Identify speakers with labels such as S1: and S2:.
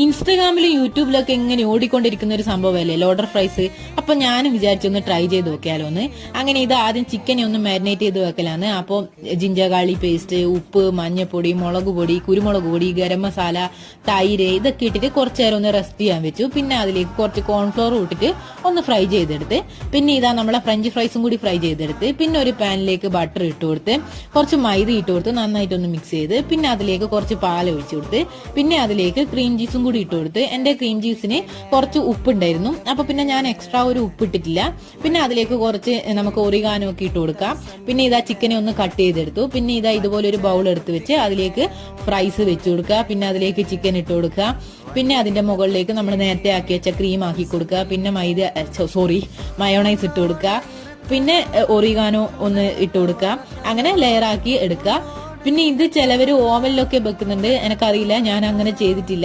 S1: ഇൻസ്റ്റഗ്രാമിലും യൂട്യൂബിലൊക്കെ ഇങ്ങനെ ഓടിക്കൊണ്ടിരിക്കുന്ന ഒരു സംഭവമല്ലേ ലോഡർ ഫ്രൈസ്. അപ്പൊ ഞാനും വിചാരിച്ചൊന്ന് ട്രൈ ചെയ്ത് നോക്കിയാലോ ഒന്ന്. അങ്ങനെ ഇത് ആദ്യം ചിക്കനെ ഒന്ന് മാരിനേറ്റ് ചെയ്ത് വെക്കലാണ്. അപ്പോൾ ജിഞ്ചർ ഗാർലിക് പേസ്റ്റ്, ഉപ്പ്, മഞ്ഞപ്പൊടി, മുളക് പൊടി, കുരുമുളക് പൊടി, ഗരം മസാല, തൈര് ഇതൊക്കെ ഇട്ടിട്ട് കുറച്ച് നേരം ഒന്ന് റെസ്റ്റ് ചെയ്യാൻ വെച്ചു. പിന്നെ അതിലേക്ക് കുറച്ച് കോൺഫ്ലോർ ഇട്ടിട്ട് ഒന്ന് ഫ്രൈ ചെയ്തെടുത്ത്, പിന്നെ ഇതാ നമ്മളെ ഫ്രഞ്ച് ഫ്രൈസും കൂടി ഫ്രൈ ചെയ്തെടുത്ത്, പിന്നെ ഒരു പാനിലേക്ക് ബട്ടർ ഇട്ട് കൊടുത്ത്, കുറച്ച് മൈദ ഇട്ട് കൊടുത്ത് നന്നായിട്ടൊന്ന് മിക്സ് ചെയ്ത്, പിന്നെ അതിലേക്ക് കുറച്ച് പാൽ ഒഴിച്ചു കൊടുത്ത്, പിന്നെ അതിലേക്ക് ക്രീം ചീസും കൂടി ഇട്ട് കൊടുത്ത്. എന്റെ ക്രീം ജ്യൂസിന് കുറച്ച് ഉപ്പുണ്ടായിരുന്നു, അപ്പൊ പിന്നെ ഞാൻ എക്സ്ട്രാ ഒരു ഉപ്പ് ഇട്ടിട്ടില്ല. പിന്നെ അതിലേക്ക് കുറച്ച് നമുക്ക് ഒറിഗാനോ ഒക്കെ ഇട്ട് കൊടുക്കാം. പിന്നെ ഇതാ ചിക്കനെ ഒന്ന് കട്ട് ചെയ്തെടുത്തു. പിന്നെ ഇതാ ഇതുപോലെ ഒരു ബൗൾ എടുത്ത് വെച്ച് അതിലേക്ക് ഫ്രൈസ് വെച്ച് കൊടുക്കുക. പിന്നെ അതിലേക്ക് ചിക്കൻ ഇട്ട് കൊടുക്കുക. പിന്നെ അതിന്റെ മുകളിലേക്ക് നമ്മൾ നേരത്തെ ആക്കി വെച്ച ക്രീം ആക്കി കൊടുക്കുക. പിന്നെ മയോണൈസ് ഇട്ട് കൊടുക്കുക. പിന്നെ ഒറിഗാനോ ഒന്ന് ഇട്ട് കൊടുക്കുക. അങ്ങനെ ലെയർ ആക്കി എടുക്കുക. പിന്നെ ഇത് ചിലവര് ഓവനിലൊക്കെ വെക്കുന്നുണ്ട്, എനിക്കറിയില്ല, ഞാൻ അങ്ങനെ ചെയ്തിട്ടില്ല.